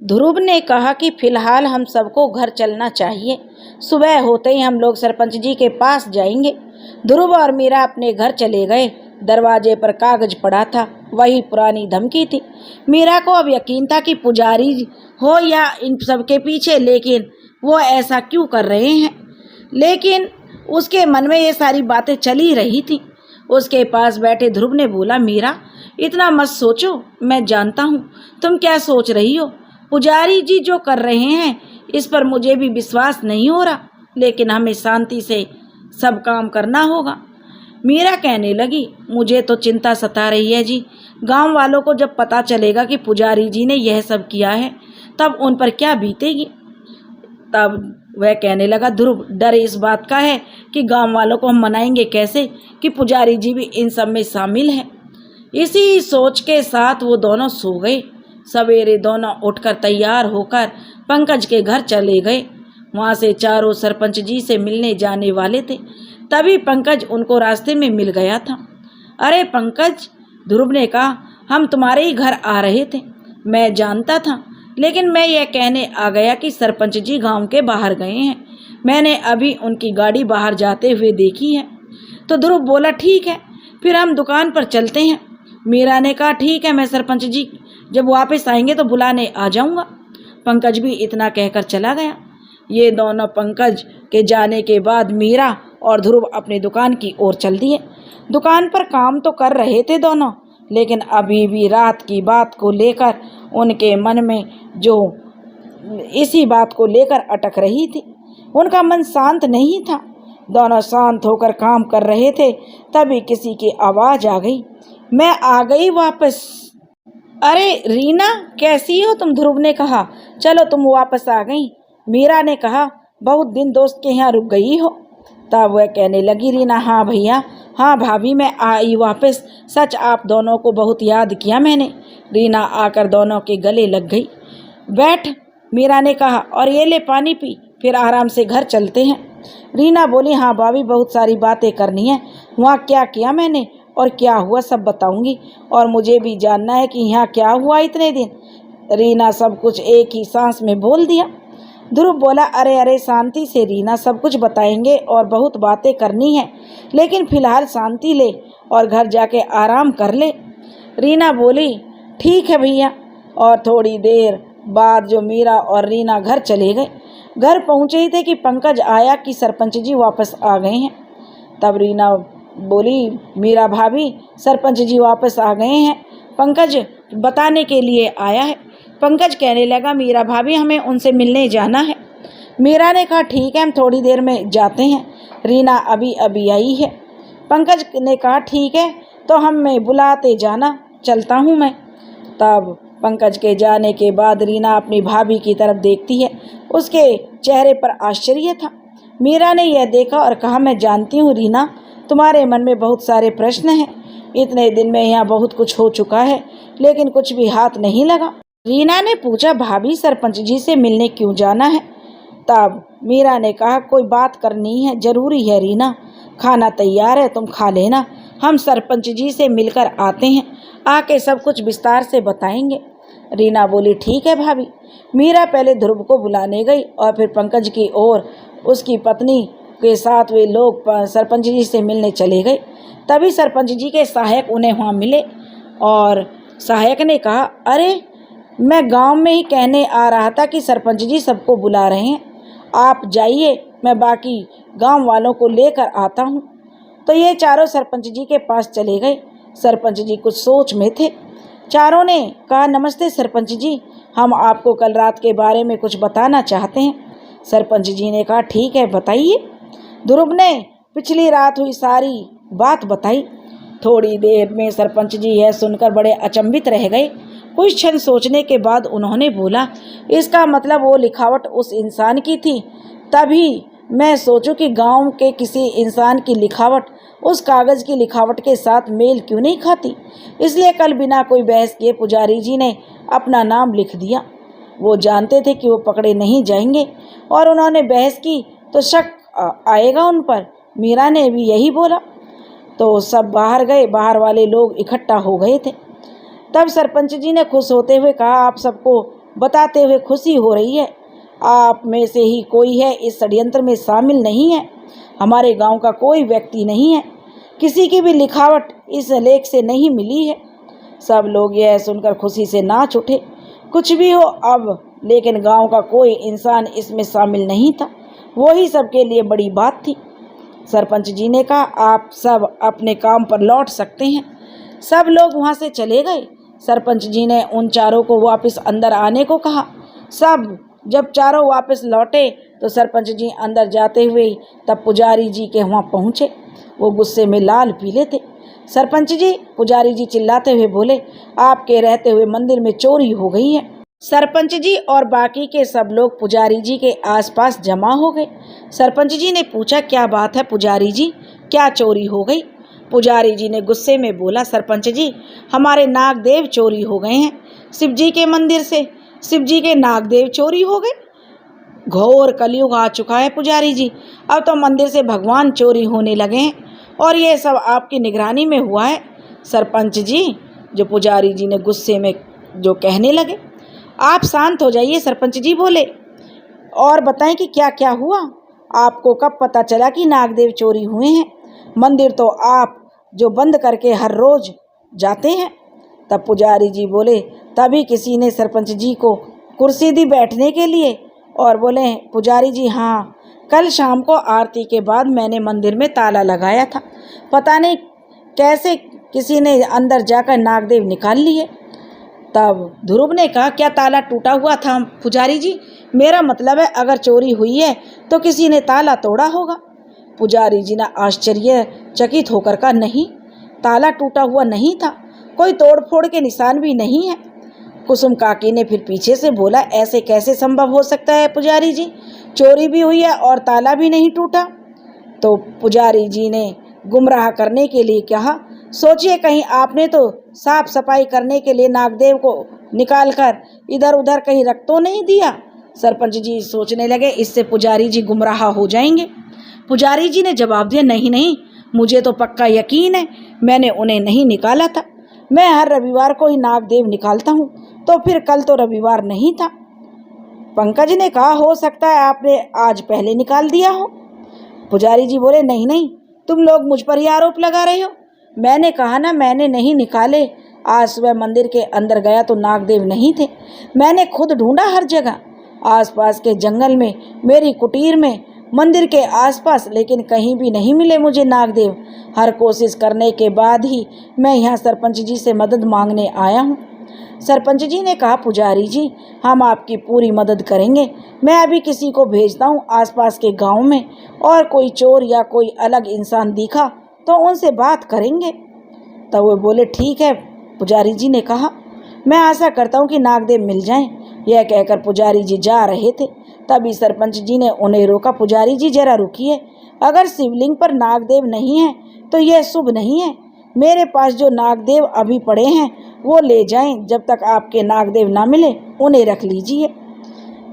ध्रुव ने कहा कि फिलहाल हम सबको घर चलना चाहिए। सुबह होते ही हम लोग सरपंच जी के पास जाएंगे। ध्रुव और मीरा अपने घर चले गए। दरवाजे पर कागज पड़ा था, वही पुरानी धमकी थी। मीरा को अब यकीन था कि पुजारी हो या इन सबके पीछे, लेकिन वो ऐसा क्यों कर रहे हैं। लेकिन उसके मन में ये सारी बातें चली रही थी। उसके पास बैठे ध्रुव ने बोला, मीरा इतना मत सोचो, मैं जानता हूँ तुम क्या सोच रही हो। पुजारी जी जो कर रहे हैं इस पर मुझे भी विश्वास नहीं हो रहा, लेकिन हमें शांति से सब काम करना होगा। मीरा कहने लगी, मुझे तो चिंता सता रही है जी। गांव वालों को जब पता चलेगा कि पुजारी जी ने यह सब किया है तब उन पर क्या बीतेगी। तब वह कहने लगा, ध्रुव डर इस बात का है कि गांव वालों को हम मनाएंगे कैसे कि पुजारी जी भी इन सब में शामिल हैं। इसी सोच के साथ वो दोनों सो गए। सवेरे दोनों उठकर तैयार होकर पंकज के घर चले गए। वहाँ से चारों सरपंच जी से मिलने जाने वाले थे। तभी पंकज उनको रास्ते में मिल गया था। अरे पंकज, ध्रुव ने कहा, हम तुम्हारे ही घर आ रहे थे। मैं जानता था, लेकिन मैं यह कहने आ गया कि सरपंच जी गांव के बाहर गए हैं। मैंने अभी उनकी गाड़ी बाहर जाते हुए देखी है। तो ध्रुव बोला, ठीक है, फिर हम दुकान पर चलते हैं। मीरा ने कहा, ठीक है, मैं सरपंच जी जब वापस आएंगे तो बुलाने आ जाऊंगा। पंकज भी इतना कहकर चला गया। ये दोनों पंकज के जाने के बाद मीरा और ध्रुव अपनी दुकान की ओर चल दिए। दुकान पर काम तो कर रहे थे दोनों, लेकिन अभी भी रात की बात को लेकर उनके मन में जो इसी बात को लेकर अटक रही थी। उनका मन शांत नहीं था। दोनों शांत होकर काम कर रहे थे। तभी किसी की आवाज़ आ गई, मैं आ गई वापस। अरे रीना, कैसी हो तुम? ध्रुव ने कहा, चलो तुम वापस आ गई। मीरा ने कहा, बहुत दिन दोस्त के यहाँ रुक गई हो। तब वह कहने लगी, रीना, हाँ भैया, हाँ भाभी, मैं आई वापस। सच आप दोनों को बहुत याद किया मैंने। रीना आकर दोनों के गले लग गई। बैठ, मीरा ने कहा, और ये ले पानी पी, फिर आराम से घर चलते हैं। रीना बोली, हाँ भाभी, बहुत सारी बातें करनी है। वहाँ क्या किया मैंने और क्या हुआ सब बताऊंगी, और मुझे भी जानना है कि यहाँ क्या हुआ इतने दिन। रीना सब कुछ एक ही सांस में बोल दिया। ध्रुव बोला, अरे अरे शांति से रीना, सब कुछ बताएंगे और बहुत बातें करनी है, लेकिन फिलहाल शांति ले और घर जाके आराम कर ले। रीना बोली, ठीक है भैया। और थोड़ी देर बाद जो मीरा और रीना घर चले गए। घर पहुँचे ही थे कि पंकज आया कि सरपंच जी वापस आ गए हैं। तब रीना बोली, मीरा भाभी, सरपंच जी वापस आ गए हैं, पंकज बताने के लिए आया है। पंकज कहने लगा, मीरा भाभी, हमें उनसे मिलने जाना है। मीरा ने कहा, ठीक है, हम थोड़ी देर में जाते हैं, रीना अभी अभी आई है। पंकज ने कहा, ठीक है, तो हमें बुलाते जाना, चलता हूँ मैं। तब पंकज के जाने के बाद रीना अपनी भाभी की तरफ देखती है। उसके चेहरे पर आश्चर्य था। मीरा ने यह देखा और कहा, मैं जानती हूँ रीना, तुम्हारे मन में बहुत सारे प्रश्न हैं। इतने दिन में यहाँ बहुत कुछ हो चुका है, लेकिन कुछ भी हाथ नहीं लगा। रीना ने पूछा, भाभी, सरपंच जी से मिलने क्यों जाना है? तब मीरा ने कहा, कोई बात करनी है, जरूरी है रीना। खाना तैयार है, तुम खा लेना, हम सरपंच जी से मिलकर आते हैं, आके सब कुछ विस्तार से बताएंगे। रीना बोली, ठीक है भाभी। मीरा पहले ध्रुव को बुलाने गई और फिर पंकज की ओर उसकी पत्नी के साथ वे लोग सरपंच जी से मिलने चले गए। तभी सरपंच जी के सहायक उन्हें वहाँ मिले और सहायक ने कहा, अरे मैं गांव में ही कहने आ रहा था कि सरपंच जी सबको बुला रहे हैं, आप जाइए, मैं बाकी गांव वालों को लेकर आता हूँ। तो ये चारों सरपंच जी के पास चले गए। सरपंच जी कुछ सोच में थे। चारों ने कहा, नमस्ते सरपंच जी, हम आपको कल रात के बारे में कुछ बताना चाहते हैं। सरपंच जी ने कहा, ठीक है, बताइए। ध्रुव ने पिछली रात हुई सारी बात बताई। थोड़ी देर में सरपंच जी यह सुनकर बड़े अचंभित रह गए। कुछ क्षण सोचने के बाद उन्होंने बोला, इसका मतलब वो लिखावट उस इंसान की थी। तभी मैं सोचूं कि गांव के किसी इंसान की लिखावट उस कागज़ की लिखावट के साथ मेल क्यों नहीं खाती। इसलिए कल बिना कोई बहस किए पुजारी जी ने अपना नाम लिख दिया। वो जानते थे कि वो पकड़े नहीं जाएंगे और उन्होंने बहस की तो शक आएगा उन पर। मीरा ने भी यही बोला। तो सब बाहर गए, बाहर वाले लोग इकट्ठा हो गए थे। तब सरपंच जी ने खुश होते हुए कहा, आप सबको बताते हुए खुशी हो रही है। आप में से ही कोई है इस षड्यंत्र में शामिल नहीं है। हमारे गांव का कोई व्यक्ति नहीं है। किसी की भी लिखावट इस लेख से नहीं मिली है। सब लोग यह सुनकर खुशी से नाच उठे। कुछ भी हो अब, लेकिन गांव का कोई इंसान इसमें शामिल नहीं था। वही सबके लिए बड़ी बात थी। सरपंच जी ने कहा, आप सब अपने काम पर लौट सकते हैं। सब लोग वहां से चले गए। सरपंच जी ने उन चारों को वापस अंदर आने को कहा। सब जब चारों वापस लौटे तो सरपंच जी अंदर जाते हुए तब पुजारी जी के वहाँ पहुँचे। वो गुस्से में लाल पीले थे। सरपंच जी, पुजारी जी चिल्लाते हुए बोले, आपके रहते हुए मंदिर में चोरी हो गई है। सरपंच जी और बाकी के सब लोग पुजारी जी के आसपास जमा हो गए। सरपंच जी ने पूछा, क्या बात है पुजारी जी, क्या चोरी हो गई? पुजारी जी ने गुस्से में बोला, सरपंच जी, हमारे नागदेव चोरी हो गए हैं। शिव जी के मंदिर से शिव जी के नागदेव चोरी हो गए। घोर कलयुग आ चुका है पुजारी जी। अब तो मंदिर से भगवान चोरी होने लगे हैं और ये सब आपकी निगरानी में हुआ है। सरपंच जी, जो पुजारी जी ने गुस्से में जो कहने लगे। आप शांत हो जाइए, सरपंच जी बोले, और बताएं कि क्या क्या हुआ। आपको कब पता चला कि नागदेव चोरी हुए हैं? मंदिर तो आप जो बंद करके हर रोज जाते हैं। तब पुजारी जी बोले, तभी किसी ने सरपंच जी को कुर्सी दी बैठने के लिए और बोले, पुजारी जी हाँ, कल शाम को आरती के बाद मैंने मंदिर में ताला लगाया था। पता नहीं कैसे किसी ने अंदर जाकर नागदेव निकाल लिए। तब ध्रुव ने कहा, क्या ताला टूटा हुआ था पुजारी जी? मेरा मतलब है अगर चोरी हुई है तो किसी ने ताला तोड़ा होगा। पुजारी जी ने आश्चर्यचकित होकर कहा, नहीं, ताला टूटा हुआ नहीं था, कोई तोड़फोड़ के निशान भी नहीं है। कुसुम काकी ने फिर पीछे से बोला, ऐसे कैसे संभव हो सकता है पुजारी जी? चोरी भी हुई है और ताला भी नहीं टूटा। तो पुजारी जी ने गुमराह करने के लिए कहा, सोचिए कहीं आपने तो साफ सफाई करने के लिए नागदेव को निकालकर इधर उधर कहीं रख तो नहीं दिया। सरपंच जी सोचने लगे, इससे पुजारी जी गुमराह हो जाएंगे। पुजारी जी ने जवाब दिया, नहीं नहीं, मुझे तो पक्का यकीन है, मैंने उन्हें नहीं निकाला था। मैं हर रविवार को ही नागदेव निकालता हूँ, तो फिर कल तो रविवार नहीं था। पंकज ने कहा, हो सकता है आपने आज पहले निकाल दिया हो। पुजारी जी बोले, नहीं नहीं, तुम लोग मुझ पर ही आरोप लगा रहे हो। मैंने कहा ना, मैंने नहीं निकाले। आज सुबह मंदिर के अंदर गया तो नागदेव नहीं थे। मैंने खुद ढूंढा हर जगह, आसपास के जंगल में, मेरी कुटीर में, मंदिर के आसपास, लेकिन कहीं भी नहीं मिले मुझे नागदेव। हर कोशिश करने के बाद ही मैं यहाँ सरपंच जी से मदद मांगने आया हूँ। सरपंच जी ने कहा, पुजारी जी, हम आपकी पूरी मदद करेंगे। मैं अभी किसी को भेजता हूँ आसपास के गांव में, और कोई चोर या कोई अलग इंसान दिखा तो उनसे बात करेंगे। तब वो बोले, ठीक है। पुजारी जी ने कहा, मैं आशा करता हूँ कि नागदेव मिल जाएं। यह कहकर पुजारी जी जा रहे थे, तभी सरपंच जी ने उन्हें रोका। पुजारी जी जरा रुकिए, अगर शिवलिंग पर नागदेव नहीं है तो यह शुभ नहीं है। मेरे पास जो नागदेव अभी पड़े हैं वो ले जाएं, जब तक आपके नागदेव ना मिले उन्हें रख लीजिए।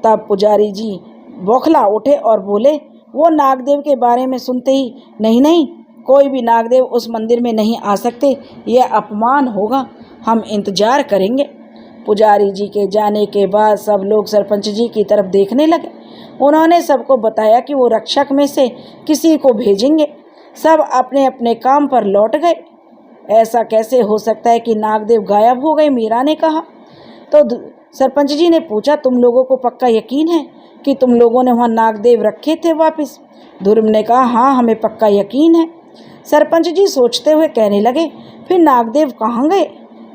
तब पुजारी जी बौखला उठे और बोले, वो नागदेव के बारे में सुनते ही, नहीं नहीं, कोई भी नागदेव उस मंदिर में नहीं आ सकते, यह अपमान होगा, हम इंतजार करेंगे। पुजारी जी के जाने के बाद सब लोग सरपंच जी की तरफ देखने लगे। उन्होंने सबको बताया कि वो रक्षक में से किसी को भेजेंगे। सब अपने अपने काम पर लौट गए। ऐसा कैसे हो सकता है कि नागदेव गायब हो गए? मीरा ने कहा। तो सरपंच जी ने पूछा, तुम लोगों को पक्का यकीन है कि तुम लोगों ने वहाँ नागदेव रखे थे वापस? ध्रुव ने कहा, हाँ, हमें पक्का यकीन है। सरपंच जी सोचते हुए कहने लगे, फिर नागदेव कहाँ गए?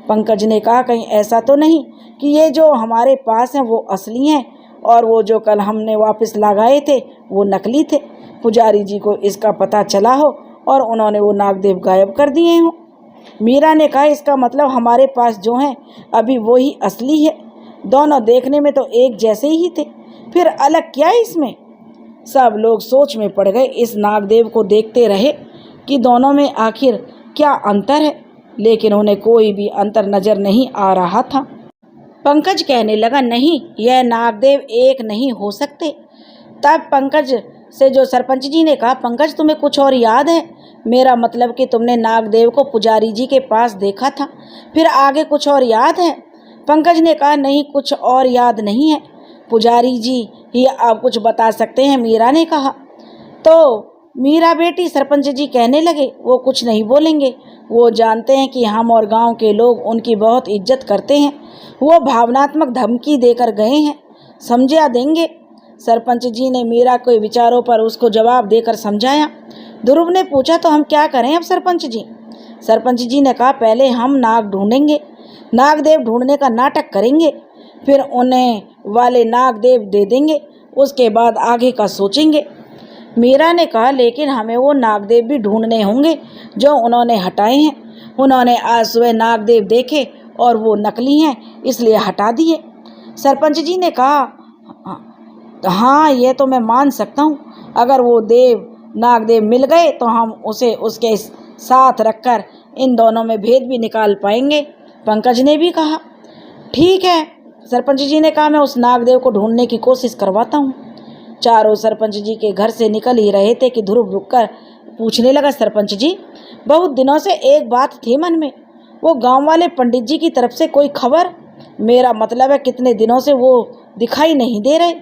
पंकज ने कहा, कहीं ऐसा तो नहीं कि ये जो हमारे पास हैं वो असली हैं और वो जो कल हमने वापस लगाए थे वो नकली थे? पुजारी जी को इसका पता चला हो और उन्होंने वो नागदेव गायब कर दिए हों। मीरा ने कहा, इसका मतलब हमारे पास जो हैं अभी वो ही असली है। दोनों देखने में तो एक जैसे ही थे, फिर अलग क्या है इसमें? सब लोग सोच में पड़ गए। इस नागदेव को देखते रहे कि दोनों में आखिर क्या अंतर है, लेकिन उन्हें कोई भी अंतर नजर नहीं आ रहा था। पंकज कहने लगा, नहीं, यह नागदेव एक नहीं हो सकते। तब पंकज से जो सरपंच जी ने कहा, पंकज तुम्हें कुछ और याद है? मेरा मतलब कि तुमने नागदेव को पुजारी जी के पास देखा था, फिर आगे कुछ और याद है? पंकज ने कहा, नहीं कुछ और याद नहीं है, पुजारी जी ही आप कुछ बता सकते हैं, मीरा ने कहा। तो मीरा बेटी सरपंच जी कहने लगे, वो कुछ नहीं बोलेंगे, वो जानते हैं कि हम और गांव के लोग उनकी बहुत इज्जत करते हैं, वो भावनात्मक धमकी देकर गए हैं, समझा देंगे। सरपंच जी ने मीरा के विचारों पर उसको जवाब देकर समझाया। ध्रुव ने पूछा, तो हम क्या करें अब सरपंच जी? सरपंच जी ने कहा, पहले हम नाग ढूंढेंगे, नागदेव ढूंढने का नाटक करेंगे, फिर उन्हें वाले नागदेव दे देंगे, उसके बाद आगे का सोचेंगे। मीरा ने कहा, लेकिन हमें वो नागदेव भी ढूंढने होंगे जो उन्होंने हटाए हैं। उन्होंने आज सुबह नागदेव देखे और वो नकली हैं, इसलिए हटा दिए। सरपंच जी ने कहा, हाँ ये तो मैं मान सकता हूँ, अगर वो नागदेव मिल गए तो हम उसे उसके साथ रखकर इन दोनों में भेद भी निकाल पाएंगे। पंकज ने भी कहा, ठीक है। सरपंच जी ने कहा, मैं उस नागदेव को ढूंढने की कोशिश करवाता हूँ। चारों सरपंच जी के घर से निकल ही रहे थे कि ध्रुव रुककर पूछने लगा, सरपंच जी बहुत दिनों से एक बात थी मन में, वो गांव वाले पंडित जी की तरफ से कोई खबर? मेरा मतलब है कितने दिनों से वो दिखाई नहीं दे रहे,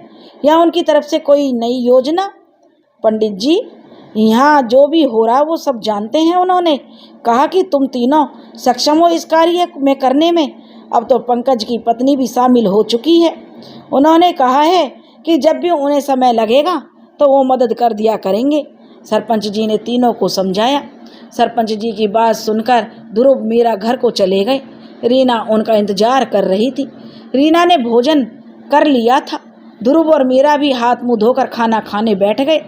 या उनकी तरफ से कोई नई योजना? पंडित जी यहाँ जो भी हो रहा वो सब जानते हैं। उन्होंने कहा कि तुम तीनों सक्षम हो इस कार्य में करने में। अब तो पंकज की पत्नी भी शामिल हो चुकी है। उन्होंने कहा है कि जब भी उन्हें समय लगेगा तो वो मदद कर दिया करेंगे। सरपंच जी ने तीनों को समझाया। सरपंच जी की बात सुनकर ध्रुव मीरा घर को चले गए। रीना उनका इंतजार कर रही थी। रीना ने भोजन कर लिया था। ध्रुव और मीरा भी हाथ मुंह धोकर खाना खाने बैठ गए।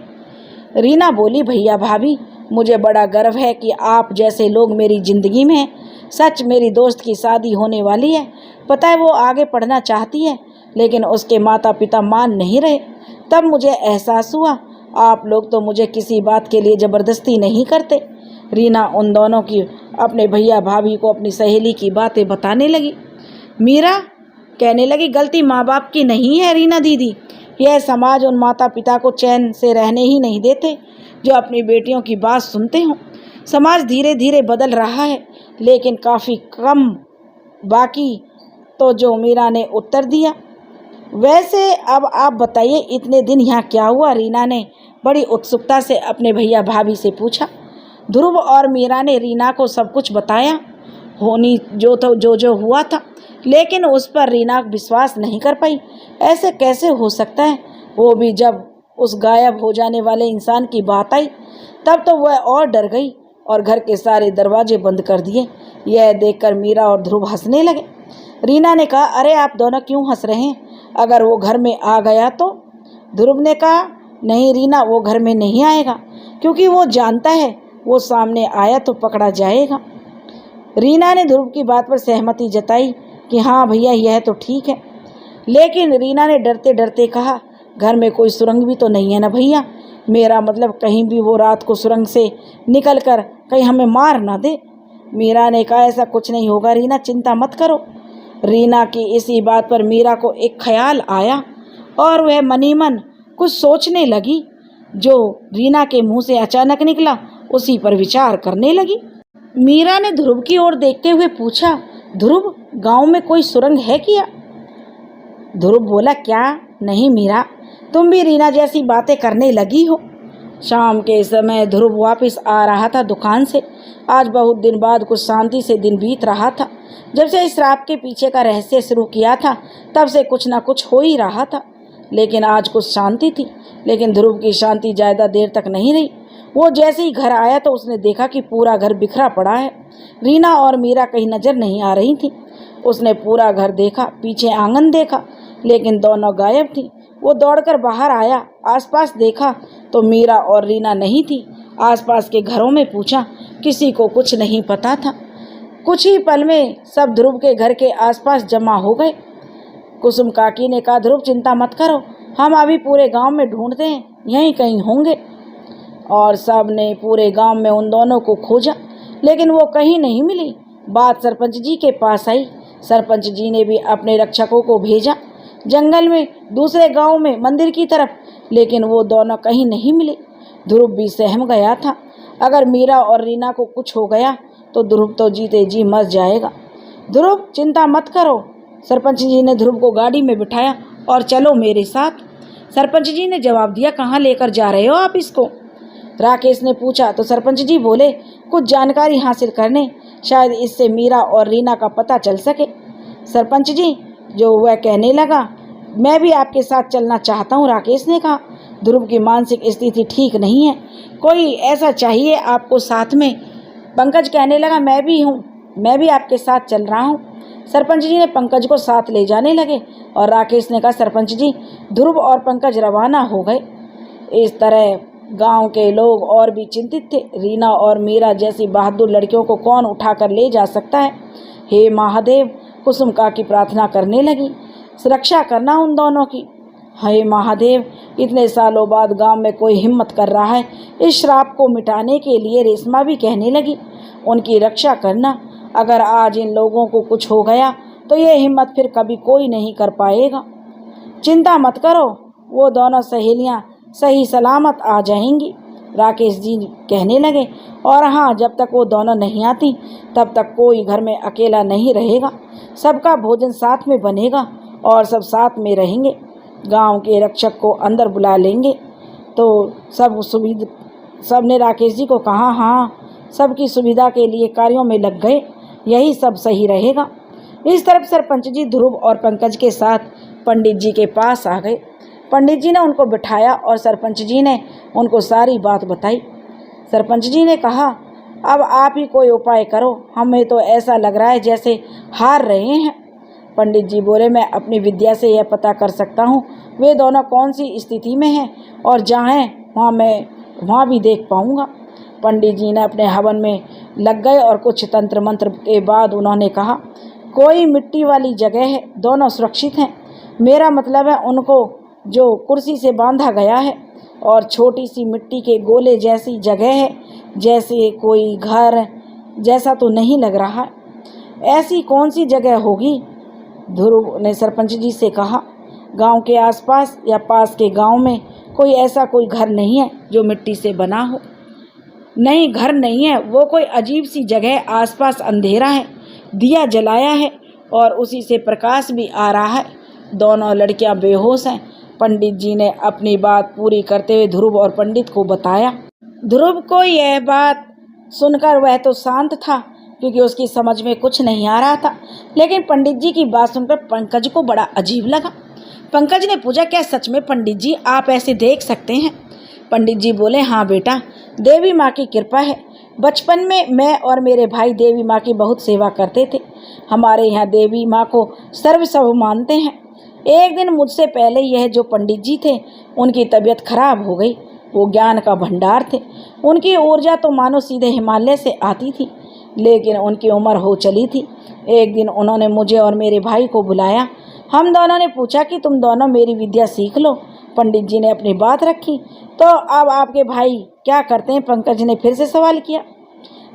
रीना बोली, भैया भाभी मुझे बड़ा गर्व है कि आप जैसे लोग मेरी ज़िंदगी में हैं। सच मेरी दोस्त की शादी होने वाली है। पता है वो आगे पढ़ना चाहती है, लेकिन उसके माता पिता मान नहीं रहे। तब मुझे एहसास हुआ आप लोग तो मुझे किसी बात के लिए ज़बरदस्ती नहीं करते। रीना उन दोनों की अपने भैया भाभी को अपनी सहेली की बातें बताने लगी। मीरा कहने लगी, गलती माँ बाप की नहीं है रीना दीदी, यह समाज उन माता पिता को चैन से रहने ही नहीं देते जो अपनी बेटियों की बात सुनते हों। समाज धीरे धीरे बदल रहा है, लेकिन काफ़ी कम बाकी। तो जो मीरा ने उत्तर दिया। वैसे अब आप बताइए इतने दिन यहाँ क्या हुआ? रीना ने बड़ी उत्सुकता से अपने भैया भाभी से पूछा। ध्रुव और मीरा ने रीना को सब कुछ बताया, होनी जो हुआ था, लेकिन उस पर रीना विश्वास नहीं कर पाई। ऐसे कैसे हो सकता है? वो भी जब उस गायब हो जाने वाले इंसान की बात आई तब तो वह और डर गई और घर के सारे दरवाजे बंद कर दिए। यह देखकर मीरा और ध्रुव हंसने लगे। रीना ने कहा, अरे आप दोनों क्यों हंस रहे हैं? अगर वो घर में आ गया तो? ध्रुव ने कहा, नहीं रीना, वो घर में नहीं आएगा, क्योंकि वो जानता है वो सामने आया तो पकड़ा जाएगा। रीना ने ध्रुव की बात पर सहमति जताई कि हाँ भैया यह तो ठीक है। लेकिन रीना ने डरते डरते कहा, घर में कोई सुरंग भी तो नहीं है ना भैया? मेरा मतलब कहीं भी वो रात को सुरंग से निकल कर कहीं हमें मार ना दे। मीरा ने कहा, ऐसा कुछ नहीं होगा रीना, चिंता मत करो। रीना की इसी बात पर मीरा को एक ख्याल आया और वह मनी मन कुछ सोचने लगी। जो रीना के मुंह से अचानक निकला उसी पर विचार करने लगी। मीरा ने ध्रुव की ओर देखते हुए पूछा, ध्रुव गांव में कोई सुरंग है क्या? ध्रुव बोला, क्या नहीं मीरा, तुम भी रीना जैसी बातें करने लगी हो। शाम के समय ध्रुव वापस आ रहा था दुकान से। आज बहुत दिन बाद कुछ शांति से दिन बीत रहा था। जब से इस श्राप के पीछे का रहस्य शुरू किया था तब से कुछ ना कुछ हो ही रहा था, लेकिन आज कुछ शांति थी। लेकिन ध्रुव की शांति ज़्यादा देर तक नहीं रही। वो जैसे ही घर आया तो उसने देखा कि पूरा घर बिखरा पड़ा है। रीना और मीरा कहीं नजर नहीं आ रही थी। उसने पूरा घर देखा, पीछे आंगन देखा, लेकिन दोनों गायब थी। वो दौड़कर बाहर आया, आसपास देखा तो मीरा और रीना नहीं थी। आसपास के घरों में पूछा, किसी को कुछ नहीं पता था। कुछ ही पल में सब ध्रुव के घर के आसपास जमा हो गए। कुसुम काकी ने कहा, ध्रुव चिंता मत करो, हम अभी पूरे गांव में ढूंढते हैं, यहीं कहीं होंगे। और सब ने पूरे गांव में उन दोनों को खोजा, लेकिन वो कहीं नहीं मिली। बात सरपंच जी के पास आई। सरपंच जी ने भी अपने रक्षकों को भेजा जंगल में, दूसरे गांव में, मंदिर की तरफ, लेकिन वो दोनों कहीं नहीं मिले। ध्रुव भी सहम गया था। अगर मीरा और रीना को कुछ हो गया तो ध्रुव तो जीते जी मर जाएगा। ध्रुव चिंता मत करो, सरपंच जी ने ध्रुव को गाड़ी में बिठाया और चलो मेरे साथ। सरपंच जी ने जवाब दिया, कहाँ लेकर जा रहे हो आप इसको? राकेश ने पूछा तो सरपंच जी बोले, कुछ जानकारी हासिल करने, शायद इससे मीरा और रीना का पता चल सके। सरपंच जी जो वह कहने लगा, मैं भी आपके साथ चलना चाहता हूँ। राकेश ने कहा, ध्रुव की मानसिक स्थिति ठीक नहीं है, कोई ऐसा चाहिए आपको साथ में। पंकज कहने लगा, मैं भी हूँ, मैं भी आपके साथ चल रहा हूँ। सरपंच जी ने पंकज को साथ ले जाने लगे और राकेश ने कहा, सरपंच जी ध्रुव और पंकज रवाना हो गए। इस तरह गांव के लोग और भी चिंतित थे। रीना और मीरा जैसी बहादुर लड़कियों को कौन उठाकर ले जा सकता है? हे महादेव, कुसुम काकी प्रार्थना करने लगी, सुरक्षा करना उन दोनों की। हे महादेव, इतने सालों बाद गांव में कोई हिम्मत कर रहा है इस श्राप को मिटाने के लिए। रेशमा भी कहने लगी, उनकी रक्षा करना। अगर आज इन लोगों को कुछ हो गया तो ये हिम्मत फिर कभी कोई नहीं कर पाएगा। चिंता मत करो, वो दोनों सहेलियां सही सलामत आ जाएंगी, राकेश जी कहने लगे। और हाँ, जब तक वो दोनों नहीं आती तब तक कोई घर में अकेला नहीं रहेगा, सबका भोजन साथ में बनेगा और सब साथ में रहेंगे। गांव के रक्षक को अंदर बुला लेंगे। तो सब ने राकेश जी को कहा, हाँ, सबकी सुविधा के लिए कार्यों में लग गए, यही सब सही रहेगा। इस तरफ सरपंच जी ध्रुव और पंकज के साथ पंडित जी के पास आ गए। पंडित जी ने उनको बिठाया और सरपंच जी ने उनको सारी बात बताई। सरपंच जी ने कहा, अब आप ही कोई उपाय करो, हमें तो ऐसा लग रहा है जैसे हार रहे हैं। पंडित जी बोले, मैं अपनी विद्या से यह पता कर सकता हूँ वे दोनों कौन सी स्थिति में हैं, और जहाँ हैं वहाँ भी देख पाऊँगा। पंडित जी ने अपने हवन में लग गए और कुछ तंत्र मंत्र के बाद उन्होंने कहा, कोई मिट्टी वाली जगह है, दोनों सुरक्षित हैं। मेरा मतलब है उनको जो कुर्सी से बांधा गया है, और छोटी सी मिट्टी के गोले जैसी जगह है, जैसे कोई घर जैसा तो नहीं लग रहा। ऐसी कौन सी जगह होगी? ध्रुव ने सरपंच जी से कहा, गांव के आसपास या पास के गांव में कोई घर नहीं है जो मिट्टी से बना हो। नहीं, घर नहीं है, वो कोई अजीब सी जगह, आसपास अंधेरा है, दिया जलाया है और उसी से प्रकाश भी आ रहा है। दोनों लड़कियां बेहोश हैं। पंडित जी ने अपनी बात पूरी करते हुए ध्रुव और पंडित को बताया। ध्रुव को यह बात सुनकर वह तो शांत था, क्योंकि उसकी समझ में कुछ नहीं आ रहा था, लेकिन पंडित जी की बात सुनकर पंकज को बड़ा अजीब लगा। पंकज ने पूछा, क्या सच में पंडित जी आप ऐसे देख सकते हैं? पंडित जी बोले, हाँ बेटा, देवी माँ की कृपा है। बचपन में मैं और मेरे भाई देवी माँ की बहुत सेवा करते थे। हमारे यहाँ देवी माँ को सर्वस्व मानते हैं। एक दिन मुझसे पहले यह जो पंडित जी थे, उनकी तबीयत खराब हो गई। वो ज्ञान का भंडार थे, उनकी ऊर्जा तो मानो सीधे हिमालय से आती थी, लेकिन उनकी उम्र हो चली थी। एक दिन उन्होंने मुझे और मेरे भाई को बुलाया। हम दोनों ने पूछा कि तुम दोनों मेरी विद्या सीख लो। पंडित जी ने अपनी बात रखी। तो अब आपके भाई क्या करते हैं? पंकज ने फिर से सवाल किया।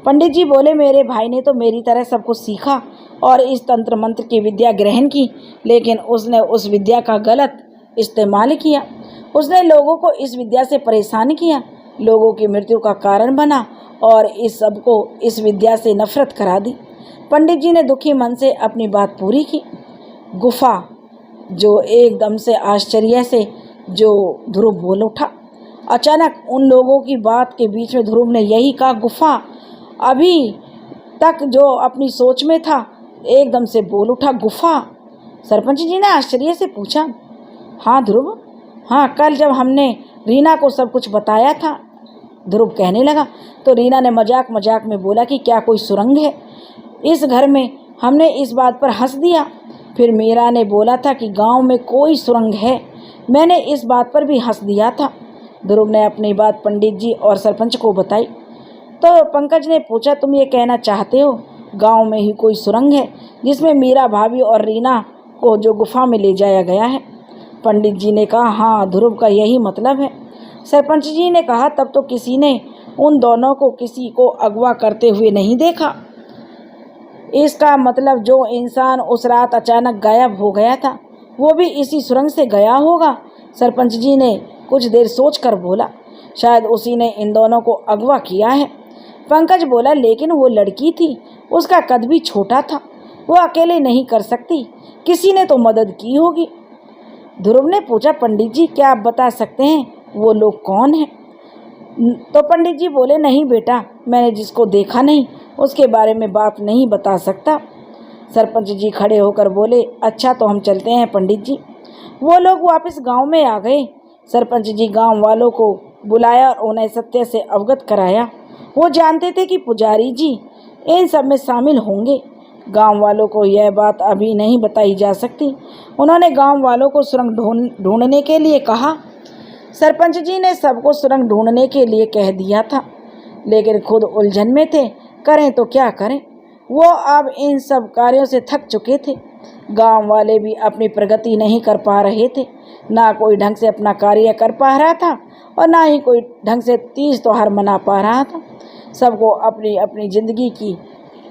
पंडित जी बोले, मेरे भाई ने तो मेरी तरह सब कुछ सीखा और इस तंत्र मंत्र की विद्या ग्रहण की, लेकिन उसने उस विद्या का गलत इस्तेमाल किया। उसने लोगों को इस विद्या से परेशान किया, लोगों की मृत्यु का कारण बना और इस सबको इस विद्या से नफरत करा दी। पंडित जी ने दुखी मन से अपनी बात पूरी की। गुफा, जो एकदम से आश्चर्य से जो ध्रुव बोल उठा। अचानक उन लोगों की बात के बीच में ध्रुव ने यही कहा, गुफा। अभी तक जो अपनी सोच में था, एकदम से बोल उठा, गुफा। सरपंच जी ने आश्चर्य से पूछा, हाँ ध्रुव, हाँ, कल जब हमने रीना को सब कुछ बताया था। ध्रुव कहने लगा तो रीना ने मजाक मजाक में बोला कि क्या कोई सुरंग है इस घर में? हमने इस बात पर हंस दिया। फिर मीरा ने बोला था कि गांव में कोई सुरंग है, मैंने इस बात पर भी हंस दिया था। ध्रुव ने अपनी बात पंडित जी और सरपंच को बताई। तो पंकज ने पूछा, तुम ये कहना चाहते हो गांव में ही कोई सुरंग है जिसमें मीरा भाभी और रीना को जो गुफा में ले जाया गया है? पंडित जी ने कहा, हाँ, ध्रुव का यही मतलब है। सरपंच जी ने कहा, तब तो किसी ने उन दोनों को किसी को अगवा करते हुए नहीं देखा। इसका मतलब जो इंसान उस रात अचानक गायब हो गया था, वो भी इसी सुरंग से गया होगा। सरपंच जी ने कुछ देर सोचकर बोला, शायद उसी ने इन दोनों को अगवा किया है। पंकज बोला, लेकिन वो लड़की थी, उसका कद भी छोटा था, वो अकेले नहीं कर सकती। किसी ने तो मदद की होगी। ध्रुव ने पूछा, पंडित जी क्या आप बता सकते हैं वो लोग कौन हैं? तो पंडित जी बोले, नहीं बेटा, मैंने जिसको देखा नहीं उसके बारे में बात नहीं बता सकता। सरपंच जी खड़े होकर बोले, अच्छा तो हम चलते हैं पंडित जी। वो लोग वापस गांव में आ गए। सरपंच जी गांव वालों को बुलाया और उन्हें सत्य से अवगत कराया। वो जानते थे कि पुजारी जी इन सब में शामिल होंगे। गांव वालों को यह बात अभी नहीं बताई जा सकती। उन्होंने गांव वालों को सुरंग ढूंढने के लिए कहा। सरपंच जी ने सबको सुरंग ढूंढने के लिए कह दिया था, लेकिन खुद उलझन में थे, करें तो क्या करें। वो अब इन सब कार्यों से थक चुके थे। गांव वाले भी अपनी प्रगति नहीं कर पा रहे थे। ना कोई ढंग से अपना कार्य कर पा रहा था और ना ही कोई ढंग से तीज त्योहार मना पा रहा था। सबको अपनी अपनी जिंदगी की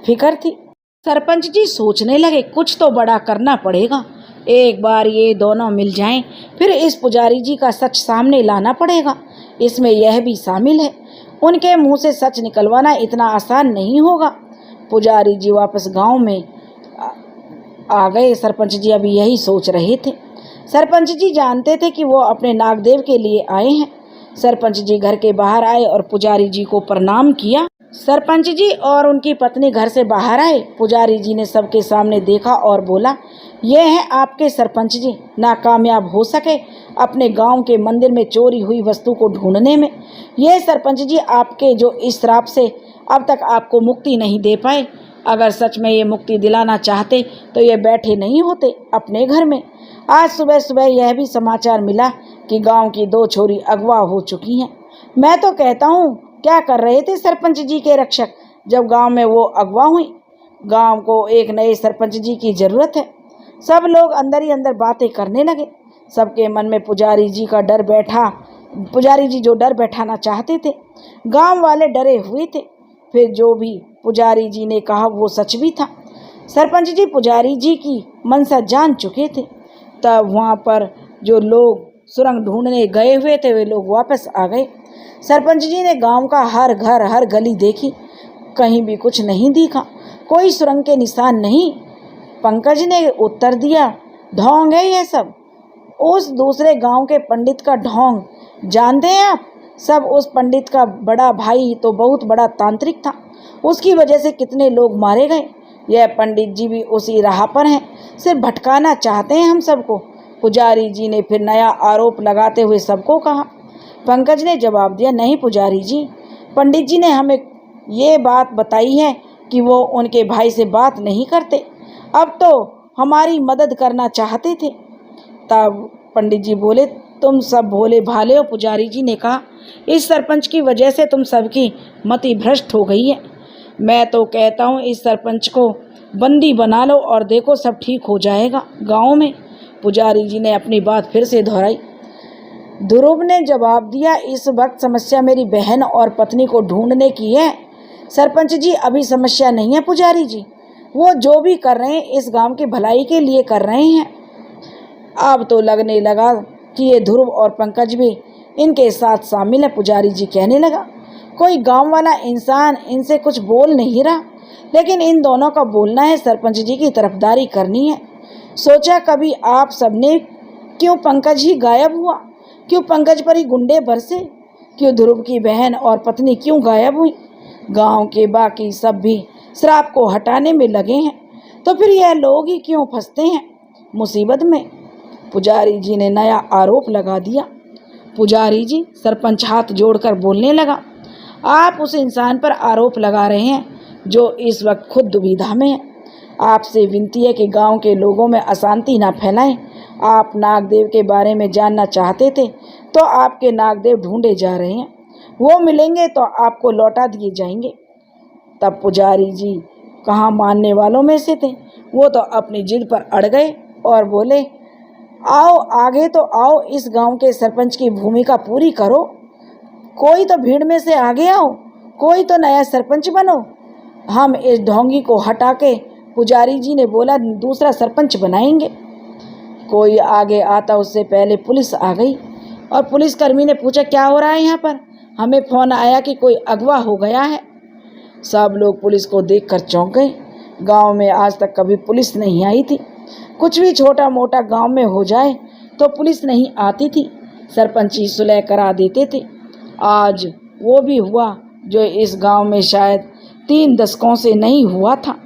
फिक्र थी। सरपंच जी सोचने लगे, कुछ तो बड़ा करना पड़ेगा। एक बार ये दोनों मिल जाएं, फिर इस पुजारी जी का सच सामने लाना पड़ेगा। इसमें यह भी शामिल है, उनके मुंह से सच निकलवाना इतना आसान नहीं होगा। पुजारी जी वापस गांव में आ गए। सरपंच जी अभी यही सोच रहे थे। सरपंच जी जानते थे कि वो अपने नागदेव के लिए आए हैं। सरपंच जी घर के बाहर आए और पुजारी जी को प्रणाम किया। सरपंच जी और उनकी पत्नी घर से बाहर आए। पुजारी जी ने सबके सामने देखा और बोला, ये हैं आपके सरपंच जी, नाकामयाब हो सके अपने गांव के मंदिर में चोरी हुई वस्तु को ढूंढने में। ये सरपंच जी आपके जो इस श्राप से अब तक आपको मुक्ति नहीं दे पाए। अगर सच में ये मुक्ति दिलाना चाहते तो ये बैठे नहीं होते अपने घर में। आज सुबह सुबह यह भी समाचार मिला कि गांव की 2 छोरी अगवा हो चुकी हैं। मैं तो कहता हूँ, क्या कर रहे थे सरपंच जी के रक्षक जब गांव में वो अगवा हुई? गांव को एक नए सरपंच जी की जरूरत है। सब लोग अंदर ही अंदर बातें करने लगे। सबके मन में पुजारी जी जो डर बैठाना चाहते थे। गांव वाले डरे हुए थे। फिर जो भी पुजारी जी ने कहा वो सच भी था। सरपंच जी पुजारी जी की मनसा जान चुके थे। तब वहाँ पर जो लोग सुरंग ढूंढने गए हुए थे वे लोग वापस आ गए। सरपंच जी ने गांव का हर घर हर गली देखी, कहीं भी कुछ नहीं दिखा, कोई सुरंग के निशान नहीं। पंकज ने उत्तर दिया, ढोंग है ये सब, उस दूसरे गांव के पंडित का ढोंग। जानते हैं आप, सब उस पंडित का बड़ा भाई तो बहुत बड़ा तांत्रिक था, उसकी वजह से कितने लोग मारे गए। यह पंडित जी भी उसी राह पर हैं, सिर्फ भटकाना चाहते हैं हम सबको। पुजारी जी ने फिर नया आरोप लगाते हुए सबको कहा। पंकज ने जवाब दिया, नहीं पुजारी जी, पंडित जी ने हमें ये बात बताई है कि वो उनके भाई से बात नहीं करते, अब तो हमारी मदद करना चाहते थे। तब पंडित जी बोले, तुम सब भोले भाले हो। पुजारी जी ने कहा, इस सरपंच की वजह से तुम सबकी मति भ्रष्ट हो गई है। मैं तो कहता हूँ इस सरपंच को बंदी बना लो और देखो सब ठीक हो जाएगा गांव में। पुजारी जी ने अपनी बात फिर से दोहराई। ध्रुव ने जवाब दिया, इस वक्त समस्या मेरी बहन और पत्नी को ढूंढने की है। सरपंच जी अभी समस्या नहीं है पुजारी जी, वो जो भी कर रहे हैं इस गांव की भलाई के लिए कर रहे हैं। अब तो लगने लगा कि ये ध्रुव और पंकज भी इनके साथ शामिल है। पुजारी जी कहने लगा, कोई गांव वाला इंसान इनसे कुछ बोल नहीं रहा, लेकिन इन दोनों का बोलना है सरपंच जी की तरफदारी करनी है। सोचा कभी आप सबने, क्यों पंकज ही गायब हुआ, क्यों पंकज पर ही गुंडे बरसे, क्यों ध्रुव की बहन और पत्नी क्यों गायब हुई? गांव के बाकी सब भी श्राप को हटाने में लगे हैं, तो फिर यह लोग ही क्यों फंसते हैं मुसीबत में? पुजारी जी ने नया आरोप लगा दिया। पुजारी जी, सरपंच हाथ जोड़कर बोलने लगा, आप उस इंसान पर आरोप लगा रहे हैं जो इस वक्त खुद दुविधा में है। आपसे विनती है कि गांव के लोगों में अशांति ना फैलाएं। आप नागदेव के बारे में जानना चाहते थे तो आपके नागदेव ढूंढे जा रहे हैं, वो मिलेंगे तो आपको लौटा दिए जाएंगे। तब पुजारी जी कहाँ मानने वालों में से थे, वो तो अपनी जिद पर अड़ गए और बोले, आओ आगे तो आओ, इस गांव के सरपंच की भूमिका पूरी करो। कोई तो भीड़ में से आगे आओ, कोई तो नया सरपंच बनो। हम इस ढोंगी को हटा के, पुजारी जी ने बोला, दूसरा सरपंच बनाएंगे। कोई आगे आता उससे पहले पुलिस आ गई और पुलिसकर्मी ने पूछा, क्या हो रहा है यहाँ पर? हमें फ़ोन आया कि कोई अगवा हो गया है। सब लोग पुलिस को देखकर चौंक गए। गांव में आज तक कभी पुलिस नहीं आई थी। कुछ भी छोटा मोटा गांव में हो जाए तो पुलिस नहीं आती थी, सरपंच ही सुलह करा देते थे। आज वो भी हुआ जो इस गांव में शायद 3 दशकों से नहीं हुआ था।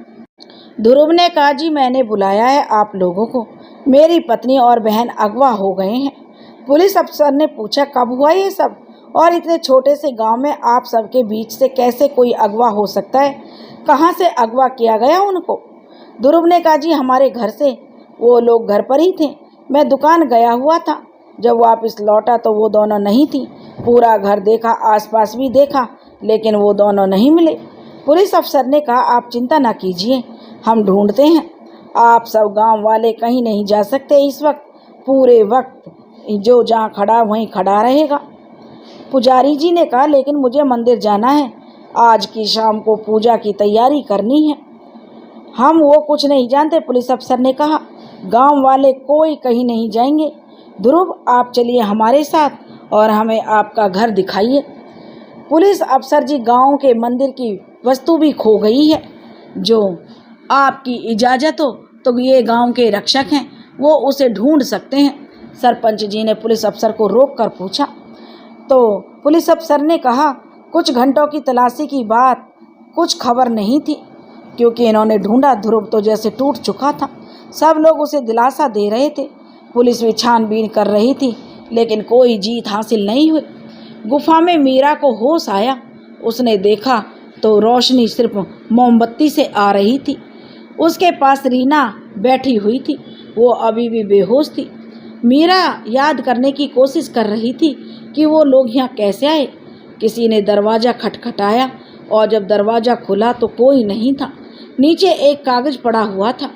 ध्रुव ने कहा, जी मैंने बुलाया है आप लोगों को, मेरी पत्नी और बहन अगवा हो गए हैं। पुलिस अफसर ने पूछा, कब हुआ ये सब, और इतने छोटे से गांव में आप सबके बीच से कैसे कोई अगवा हो सकता है, कहाँ से अगवा किया गया उनको? ध्रुव ने कहा, जी हमारे घर से, वो लोग घर पर ही थे, मैं दुकान गया हुआ था, जब वापस लौटा तो वो दोनों नहीं थी। पूरा घर देखा, आसपास भी देखा, लेकिन वो दोनों नहीं मिले। पुलिस अफसर ने कहा, आप चिंता ना कीजिए, हम ढूंढते हैं। आप सब गांव वाले कहीं नहीं जा सकते इस वक्त, पूरे वक्त जो जहाँ खड़ा वहीं खड़ा रहेगा। पुजारी जी ने कहा, लेकिन मुझे मंदिर जाना है, आज की शाम को पूजा की तैयारी करनी है। हम वो कुछ नहीं जानते, पुलिस अफसर ने कहा, गांव वाले कोई कहीं नहीं जाएंगे। ध्रुव आप चलिए हमारे साथ और हमें आपका घर दिखाइए। पुलिस अफसर जी, गांव के मंदिर की वस्तु भी खो गई है, जो आपकी इजाज़त हो तो ये गांव के रक्षक हैं, वो उसे ढूंढ सकते हैं। सरपंच जी ने पुलिस अफसर को रोक कर पूछा, तो पुलिस अफसर ने कहा, कुछ घंटों की तलाशी की बात, कुछ खबर नहीं थी, क्योंकि इन्होंने ढूंढा ध्रुव तो जैसे टूट चुका था। सब लोग उसे दिलासा दे रहे थे, पुलिस भी छानबीन कर रही थी, लेकिन कोई जीत हासिल नहीं हुई। गुफा में मीरा को होश आया, उसने देखा तो रोशनी सिर्फ मोमबत्ती से आ रही थी। उसके पास रीना बैठी हुई थी, वो अभी भी बेहोश थी। मीरा याद करने की कोशिश कर रही थी कि वो लोग यहाँ कैसे आए। किसी ने दरवाज़ा खटखटाया और जब दरवाज़ा खुला तो कोई नहीं था। नीचे एक कागज़ पड़ा हुआ था,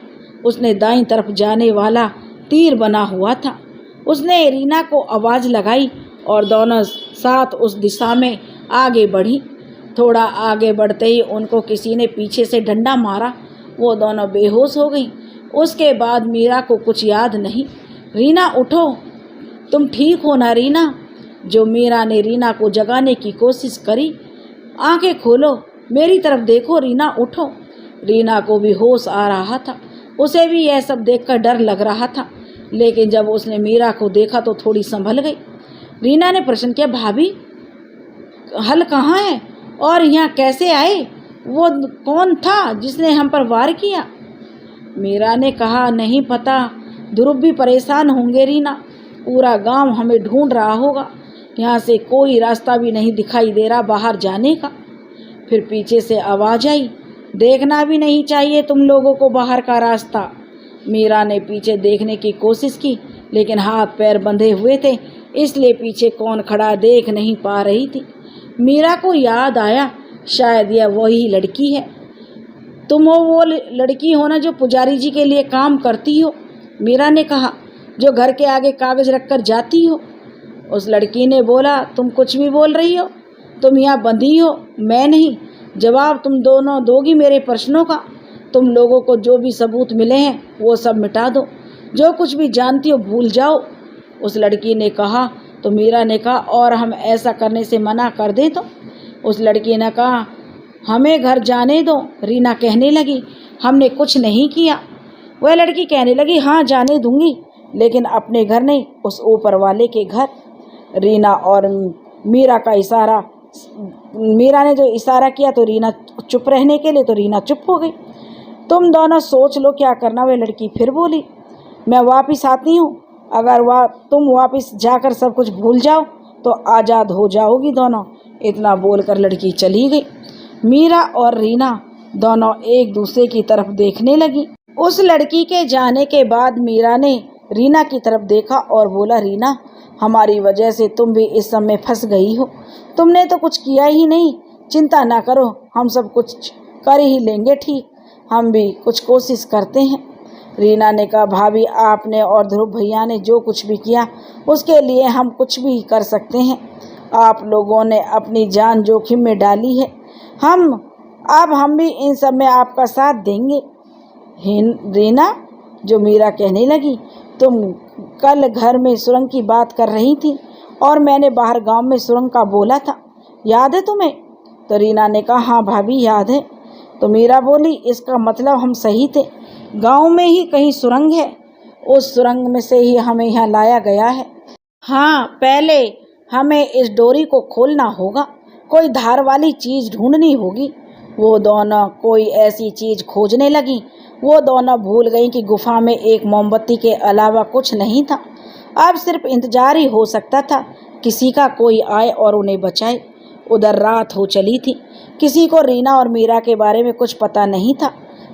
उसने दाईं तरफ जाने वाला तीर बना हुआ था। उसने रीना को आवाज़ लगाई और दोनों साथ उस दिशा में आगे बढ़ी। थोड़ा आगे बढ़ते ही उनको किसी ने पीछे से डंडा मारा, वो दोनों बेहोश हो गईं। उसके बाद मीरा को कुछ याद नहीं। रीना उठो, तुम ठीक हो ना रीना? जो मीरा ने रीना को जगाने की कोशिश करी, आंखें खोलो, मेरी तरफ देखो रीना, उठो। रीना को भी होश आ रहा था, उसे भी यह सब देखकर डर लग रहा था, लेकिन जब उसने मीरा को देखा तो थोड़ी संभल गई। रीना ने प्रश्न किया, भाभी हल कहाँ है और यहाँ कैसे आए? वो कौन था जिसने हम पर वार किया? मीरा ने कहा, नहीं पता, ध्रुव भी परेशान होंगे रीना, पूरा गांव हमें ढूंढ रहा होगा, यहाँ से कोई रास्ता भी नहीं दिखाई दे रहा बाहर जाने का। फिर पीछे से आवाज़ आई, देखना भी नहीं चाहिए तुम लोगों को बाहर का रास्ता। मीरा ने पीछे देखने की कोशिश की, लेकिन हाथ पैर बंधे हुए थे, इसलिए पीछे कौन खड़ा देख नहीं पा रही थी। मीरा को याद आया, शायद यह वही लड़की है। तुम हो वो लड़की हो ना जो पुजारी जी के लिए काम करती हो? मीरा ने कहा, जो घर के आगे कागज़ रखकर जाती हो। उस लड़की ने बोला, तुम कुछ भी बोल रही हो, तुम यहाँ बंधी हो, मैं नहीं। जवाब तुम दोनों दोगी मेरे प्रश्नों का। तुम लोगों को जो भी सबूत मिले हैं वो सब मिटा दो, जो कुछ भी जानती हो भूल जाओ। उस लड़की ने कहा। तो मीरा ने कहा, और हम ऐसा करने से मना कर दें तो? उस लड़की ने कहा, हमें घर जाने दो। रीना कहने लगी, हमने कुछ नहीं किया। वह लड़की कहने लगी, हाँ जाने दूंगी, लेकिन अपने घर नहीं, उस ऊपर वाले के घर। रीना और मीरा ने जो इशारा किया तो रीना चुप रहने के लिए, तो रीना चुप हो गई। तुम दोनों सोच लो क्या करना। वह लड़की फिर बोली, मैं वापस आती हूँ, अगर तुम वापस जाकर सब कुछ भूल जाओ तो आज़ाद हो जाओगी दोनों। इतना बोलकर लड़की चली गई। मीरा और रीना दोनों एक दूसरे की तरफ देखने लगी। उस लड़की के जाने के बाद मीरा ने रीना की तरफ देखा और बोला, रीना, हमारी वजह से तुम भी इस समय फंस गई हो। तुमने तो कुछ किया ही नहीं, चिंता ना करो, हम सब कुछ कर ही लेंगे ठीक, हम भी कुछ कोशिश करते हैं। रीना ने कहा, भाभी आपने और ध्रुव भैया ने जो कुछ भी किया उसके लिए हम कुछ भी कर सकते हैं। आप लोगों ने अपनी जान जोखिम में डाली है, हम भी इन सब में आपका साथ देंगे। रीना, जो मीरा कहने लगी, तुम कल घर में सुरंग की बात कर रही थी और मैंने बाहर गांव में सुरंग का बोला था, याद है तुम्हें? तो रीना ने कहा, हाँ भाभी याद है। तो मीरा बोली, इसका मतलब हम सही थे, गांव में ही कहीं सुरंग है। उस सुरंग में से ही हमें यहाँ लाया गया है। हाँ, पहले हमें इस डोरी को खोलना होगा, कोई धार वाली चीज़ ढूंढनी होगी। वो दोनों कोई ऐसी चीज़ खोजने लगी। वो दोनों भूल गईं कि गुफा में एक मोमबत्ती के अलावा कुछ नहीं था। अब सिर्फ इंतजार ही हो सकता था किसी का कोई आए और उन्हें बचाए। उधर रात हो चली थी। किसी को रीना और मीरा के बारे में कुछ पता नहीं था।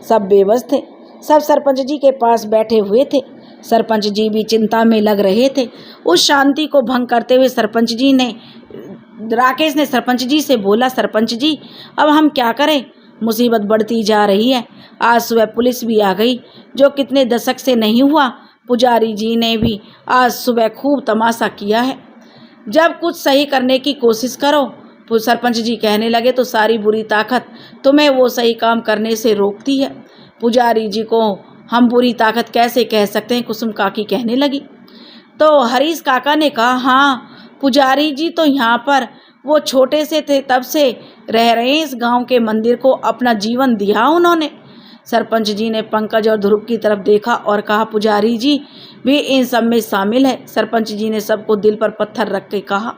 सब बेबस थे। सब सरपंच जी के पास बैठे हुए थे। सरपंच जी भी चिंता में लग रहे थे। उस शांति को भंग करते हुए राकेश ने सरपंच जी से बोला, सरपंच जी, अब हम क्या करें? मुसीबत बढ़ती जा रही है। आज सुबह पुलिस भी आ गई, जो कितने दशक से नहीं हुआ। पुजारी जी ने भी आज सुबह खूब तमाशा किया है। जब कुछ सही करने की कोशिश करो, सरपंच जी कहने लगे, तो सारी बुरी ताकत तुम्हें वो सही काम करने से रोकती है। पुजारी जी को हम बुरी ताकत कैसे कह सकते हैं? कुसुम काकी कहने लगी। तो हरीश काका ने कहा, हाँ, पुजारी जी तो यहाँ पर वो छोटे से थे तब से रह रहे हैं। इस गांव के मंदिर को अपना जीवन दिया उन्होंने। सरपंच जी ने पंकज और ध्रुव की तरफ देखा और कहा, पुजारी जी भी इन सब में शामिल है। सरपंच जी ने सबको दिल पर पत्थर रख के कहा।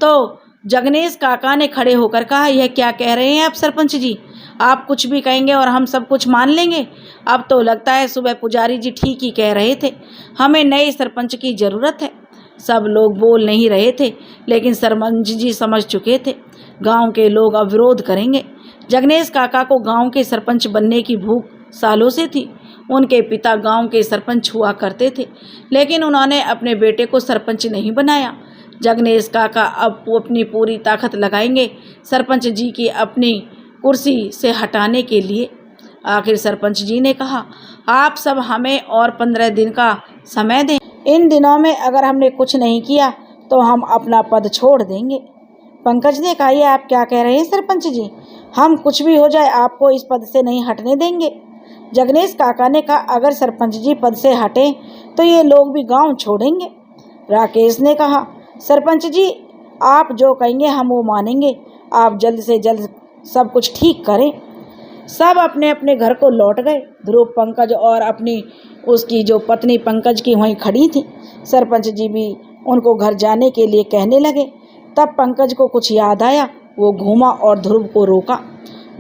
तो जगनेश काका ने खड़े होकर कहा, यह क्या कह रहे हैं आप सरपंच जी? आप कुछ भी कहेंगे और हम सब कुछ मान लेंगे? अब तो लगता है सुबह पुजारी जी ठीक ही कह रहे थे, हमें नए सरपंच की ज़रूरत है। सब लोग बोल नहीं रहे थे, लेकिन सरपंच जी समझ चुके थे गांव के लोग अब विरोध करेंगे। जगनेश काका को गांव के सरपंच बनने की भूख सालों से थी। उनके पिता गांव के सरपंच हुआ करते थे, लेकिन उन्होंने अपने बेटे को सरपंच नहीं बनाया। जगनेश काका अब अपनी पूरी ताकत लगाएंगे सरपंच जी की अपनी कुर्सी से हटाने के लिए। आखिर सरपंच जी ने कहा, आप सब हमें और 15 दिन का समय दें। इन दिनों में अगर हमने कुछ नहीं किया तो हम अपना पद छोड़ देंगे। पंकज ने कहा, ये आप क्या कह रहे हैं सरपंच जी? हम कुछ भी हो जाए आपको इस पद से नहीं हटने देंगे। जगनेश काका ने कहा, अगर सरपंच जी पद से हटे तो ये लोग भी गांव छोड़ेंगे। राकेश ने कहा, सरपंच जी आप जो कहेंगे हम वो मानेंगे। आप जल्द से जल्द सब कुछ ठीक करें। सब अपने अपने घर को लौट गए। ध्रुव, पंकज और अपनी उसकी जो पत्नी पंकज की वहीं खड़ी थी। सरपंच जी भी उनको घर जाने के लिए कहने लगे। तब पंकज को कुछ याद आया। वो घूमा और ध्रुव को रोका।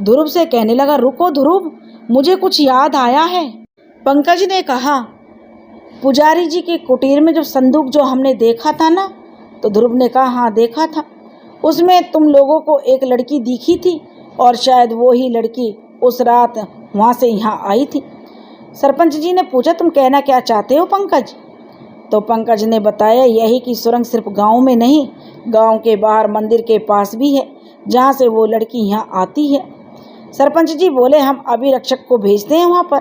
ध्रुव से कहने लगा, रुको ध्रुव, मुझे कुछ याद आया है। पंकज ने कहा, पुजारी जी के कुटीर में जो संदूक जो हमने देखा था ना? तो ध्रुव ने कहा, हाँ देखा था। उसमें तुम लोगों को एक लड़की दिखी थी और शायद वो ही लड़की उस रात वहाँ से यहाँ आई थी। सरपंच जी ने पूछा, तुम कहना क्या चाहते हो पंकज? तो पंकज ने बताया, यही कि सुरंग सिर्फ गांव में नहीं, गांव के बाहर मंदिर के पास भी है, जहाँ से वो लड़की यहाँ आती है। सरपंच जी बोले, हम अभी रक्षक को भेजते हैं वहाँ पर।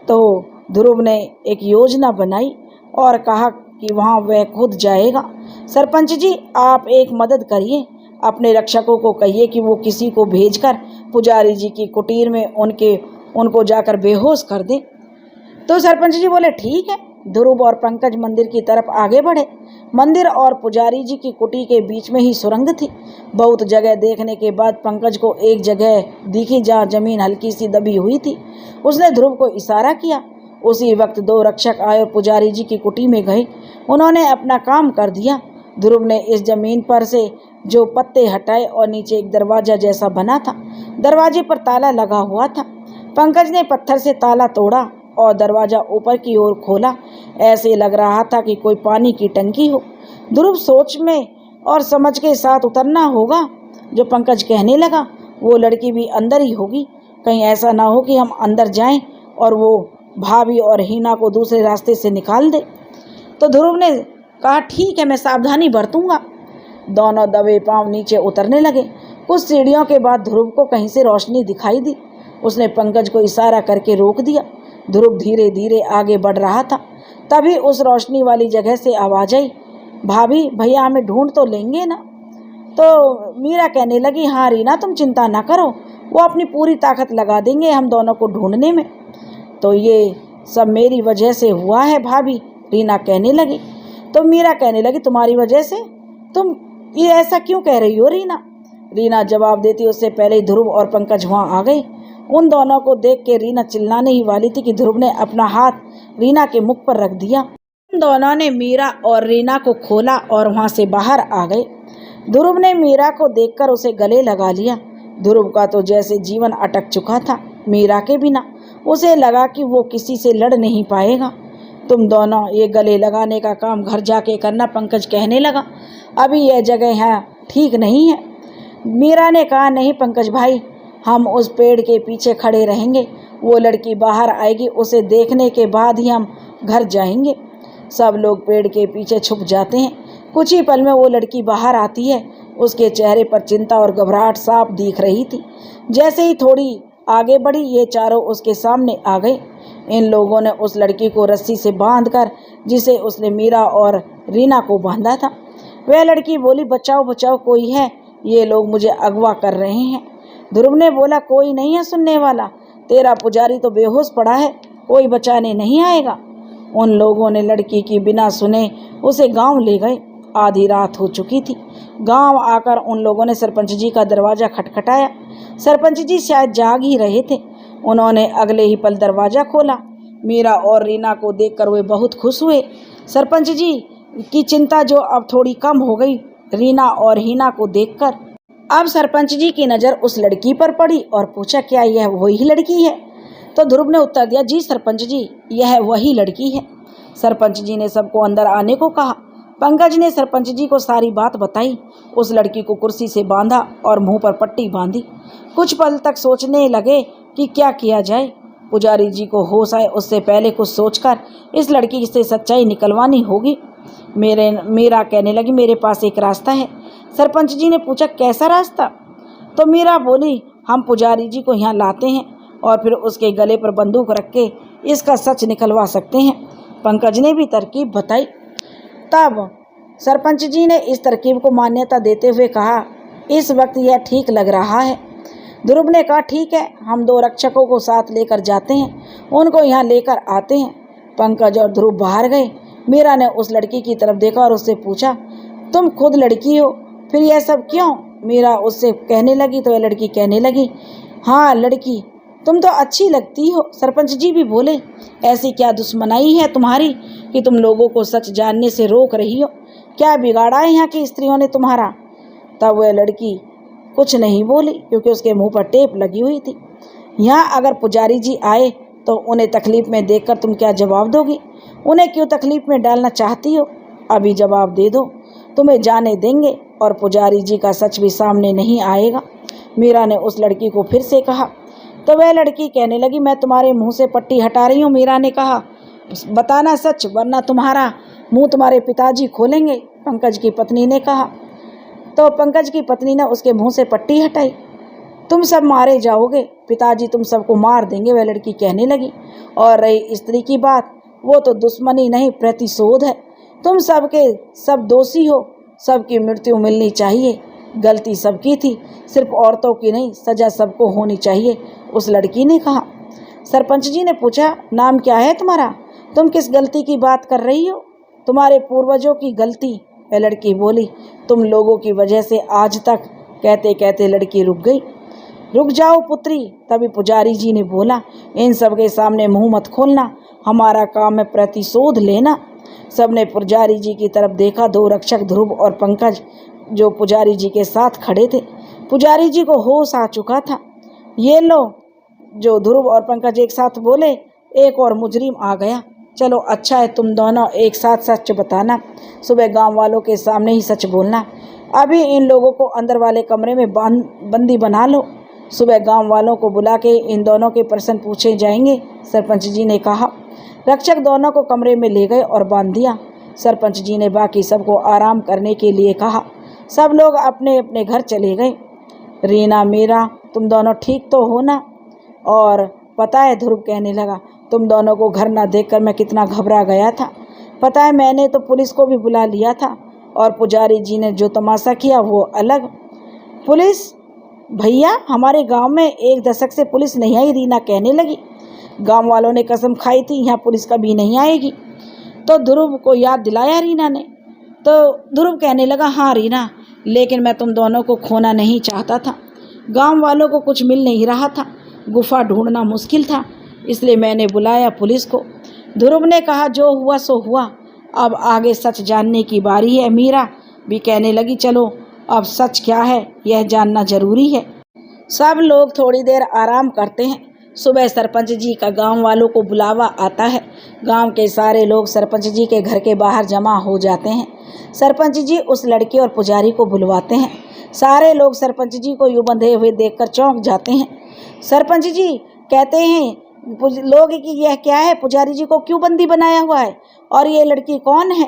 तो ध्रुव ने एक योजना बनाई और कहा कि वहाँ वह खुद जाएगा। सरपंच जी आप एक मदद करिए, अपने रक्षकों को कहिए कि वो किसी को भेजकर पुजारी जी की कुटीर में उनको जाकर बेहोश कर दें। तो सरपंच जी बोले, ठीक है। ध्रुव और पंकज मंदिर की तरफ आगे बढ़े। मंदिर और पुजारी जी की कुटी के बीच में ही सुरंग थी। बहुत जगह देखने के बाद पंकज को एक जगह दिखी जहाँ जमीन हल्की सी दबी हुई थी। उसने ध्रुव को इशारा किया। उसी वक्त 2 रक्षक आए और पुजारी जी की कुटी में गए। उन्होंने अपना काम कर दिया। ध्रुव ने इस जमीन पर से जो पत्ते हटाए और नीचे एक दरवाज़ा जैसा बना था। दरवाजे पर ताला लगा हुआ था। पंकज ने पत्थर से ताला तोड़ा और दरवाज़ा ऊपर की ओर खोला। ऐसे लग रहा था कि कोई पानी की टंकी हो। ध्रुव सोच में और समझ के साथ उतरना होगा। जो पंकज कहने लगा, वो लड़की भी अंदर ही होगी। कहीं ऐसा ना हो कि हम अंदर जाएं और वो भाभी और हीना को दूसरे रास्ते से निकाल दे। तो ध्रुव ने कहा, ठीक है, मैं सावधानी बरतूंगा। दोनों दबे पांव नीचे उतरने लगे। कुछ सीढ़ियों के बाद ध्रुव को कहीं से रोशनी दिखाई दी। उसने पंकज को इशारा करके रोक दिया। ध्रुव धीरे धीरे आगे बढ़ रहा था। तभी उस रोशनी वाली जगह से आवाज़ आई, भाभी भैया हमें ढूंढ तो लेंगे ना? तो मीरा कहने लगी, हाँ रीना तुम चिंता ना करो, वो अपनी पूरी ताकत लगा देंगे हम दोनों को ढूंढने में। तो ये सब मेरी वजह से हुआ है भाभी, रीना कहने लगी। तो मीरा कहने लगी, तुम्हारी वजह से? तुम ये ऐसा क्यों कह रही हो रीना? रीना जवाब देती उससे पहले ही ध्रुव और पंकज वहाँ आ गए। उन दोनों को देख के रीना चिल्लाने ही वाली थी कि ध्रुव ने अपना हाथ रीना के मुख पर रख दिया। दोनों ने मीरा और रीना को खोला और वहाँ से बाहर आ गए। ध्रुव ने मीरा को देखकर उसे गले लगा लिया। ध्रुव का तो जैसे जीवन अटक चुका था मीरा के बिना। उसे लगा कि वो किसी से लड़ नहीं पाएगा। तुम दोनों ये गले लगाने का काम घर जाके करना, पंकज कहने लगा। अभी यह जगह यहाँ ठीक नहीं है। मीरा ने कहा, नहीं पंकज भाई, हम उस पेड़ के पीछे खड़े रहेंगे। वो लड़की बाहर आएगी, उसे देखने के बाद ही हम घर जाएंगे। सब लोग पेड़ के पीछे छुप जाते हैं। कुछ ही पल में वो लड़की बाहर आती है। उसके चेहरे पर चिंता और घबराहट साफ दिख रही थी। जैसे ही थोड़ी आगे बढ़ी, ये चारों उसके सामने आ गए। इन लोगों ने उस लड़की को रस्सी से बांधकर, जिसे उसने मीरा और रीना को बांधा था, वह लड़की बोली, बचाओ बचाओ, कोई है, ये लोग मुझे अगवा कर रहे हैं। ध्रुव ने बोला, कोई नहीं है सुनने वाला, तेरा पुजारी तो बेहोश पड़ा है, कोई बचाने नहीं आएगा। उन लोगों ने लड़की की बिना सुने उसे गांव ले गए। आधी रात हो चुकी थी। गांव आकर उन लोगों ने सरपंच जी का दरवाज़ा खटखटाया। सरपंच जी शायद जाग ही रहे थे। उन्होंने अगले ही पल दरवाज़ा खोला। मीरा और रीना को देखकर वे बहुत खुश हुए। सरपंच जी की चिंता जो अब थोड़ी कम हो गई रीना और हीना को देखकर। अब सरपंच जी की नज़र उस लड़की पर पड़ी और पूछा, क्या यह वही लड़की है? तो ध्रुव ने उत्तर दिया, जी सरपंच जी, यह वही लड़की है। सरपंच जी ने सबको अंदर आने को कहा। पंकज ने सरपंच जी को सारी बात बताई। उस लड़की को कुर्सी से बांधा और मुंह पर पट्टी बांधी। कुछ पल तक सोचने लगे कि क्या किया जाए। पुजारी जी को होश आए उससे पहले कुछ सोचकर इस लड़की से सच्चाई निकलवानी होगी। मीरा कहने लगी, मेरे पास एक रास्ता है। सरपंच जी ने पूछा, कैसा रास्ता? तो मीरा बोली, हम पुजारी जी को यहाँ लाते हैं और फिर उसके गले पर बंदूक रख के इसका सच निकलवा सकते हैं। पंकज ने भी तरकीब बताई। तब सरपंच जी ने इस तरकीब को मान्यता देते हुए कहा, इस वक्त यह ठीक लग रहा है। ध्रुव ने कहा, ठीक है, हम 2 रक्षकों को साथ लेकर जाते हैं, उनको यहाँ लेकर आते हैं। पंकज और ध्रुव बाहर गए। मीरा ने उस लड़की की तरफ देखा और उससे पूछा, तुम खुद लड़की हो, फिर यह सब क्यों? मीरा उससे कहने लगी तो वह लड़की कहने लगी, हाँ लड़की, तुम तो अच्छी लगती हो। सरपंच जी भी बोले, ऐसी क्या दुश्मनाई है तुम्हारी कि तुम लोगों को सच जानने से रोक रही हो? क्या बिगाड़ा है यहाँ की स्त्रियों ने तुम्हारा? तब वह लड़की कुछ नहीं बोली क्योंकि उसके मुंह पर टेप लगी हुई थी। यहाँ अगर पुजारी जी आए तो उन्हें तकलीफ में देखकर तुम क्या जवाब दोगी? उन्हें क्यों तकलीफ में डालना चाहती हो? अभी जवाब दे दो, तुम्हें जाने देंगे और पुजारी जी का सच भी सामने नहीं आएगा। मीरा ने उस लड़की को फिर से कहा। तो वह लड़की कहने लगी, मैं तुम्हारे मुंह से पट्टी हटा रही हूँ। मीरा ने कहा, बताना सच, वरना तुम्हारा मुंह तुम्हारे पिताजी खोलेंगे। पंकज की पत्नी ने कहा। तो पंकज की पत्नी ने उसके मुंह से पट्टी हटाई। तुम सब मारे जाओगे, पिताजी तुम सबको मार देंगे, वह लड़की कहने लगी। और रही स्त्री की बात, वो तो दुश्मनी नहीं प्रतिशोध है। तुम सबके सब दोषी हो, सबकी मृत्यु मिलनी चाहिए। गलती सबकी थी, सिर्फ औरतों की नहीं, सजा सबको होनी चाहिए, उस लड़की ने कहा। सरपंच जी ने पूछा, नाम क्या है तुम्हारा? तुम किस गलती की बात कर रही हो? तुम्हारे पूर्वजों की गलती, वह लड़की बोली। तुम लोगों की वजह से आज तक। कहते कहते लड़की रुक गई। रुक जाओ पुत्री, तभी पुजारी जी ने बोला, इन सब के सामने मुंह मत खोलना, हमारा काम है प्रतिशोध लेना। सबने पुजारी जी की तरफ देखा। 2 रक्षक ध्रुव और पंकज जो पुजारी जी के साथ खड़े थे। पुजारी जी को होश आ चुका था। ये लो, जो ध्रुव और पंकज एक साथ बोले, एक और मुजरिम आ गया। चलो अच्छा है, तुम दोनों एक साथ सच बताना, सुबह गांव वालों के सामने ही सच बोलना। अभी इन लोगों को अंदर वाले कमरे में बंदी बना लो, सुबह गांव वालों को बुला के इन दोनों के प्रश्न पूछे जाएंगे, सरपंच जी ने कहा। रक्षक दोनों को कमरे में ले गए और बांध दिया। सरपंच जी ने बाकी सबको आराम करने के लिए कहा। सब लोग अपने अपने घर चले गए। रीना, मीरा, तुम दोनों ठीक तो हो ना? और पता है, ध्रुव कहने लगा, तुम दोनों को घर ना देखकर मैं कितना घबरा गया था। पता है, मैंने तो पुलिस को भी बुला लिया था और पुजारी जी ने जो तमाशा किया वो अलग। पुलिस? भैया, हमारे गांव में 1 दशक से पुलिस नहीं आई, रीना कहने लगी। गांव वालों ने कसम खाई थी यहाँ पुलिस कभी नहीं आएगी। तो ध्रुव को याद दिलाया रीना ने। तो ध्रुव कहने लगा, हाँ रीना, लेकिन मैं तुम दोनों को खोना नहीं चाहता था। गांव वालों को कुछ मिल नहीं रहा था, गुफा ढूंढना मुश्किल था, इसलिए मैंने बुलाया पुलिस को। ध्रुव ने कहा, जो हुआ सो हुआ, अब आगे सच जानने की बारी है। मीरा भी कहने लगी, चलो अब सच क्या है यह जानना जरूरी है। सब लोग थोड़ी देर आराम करते हैं। सुबह सरपंच जी का गांव वालों को बुलावा आता है। गांव के सारे लोग सरपंच जी के घर के बाहर जमा हो जाते हैं। सरपंच जी उस लड़की और पुजारी को बुलवाते हैं। सारे लोग सरपंच जी को यूं बंधे हुए देखकर चौंक जाते हैं। सरपंच जी कहते हैं लोग कि यह क्या है, पुजारी जी को क्यों बंदी बनाया हुआ है, और ये लड़की कौन है?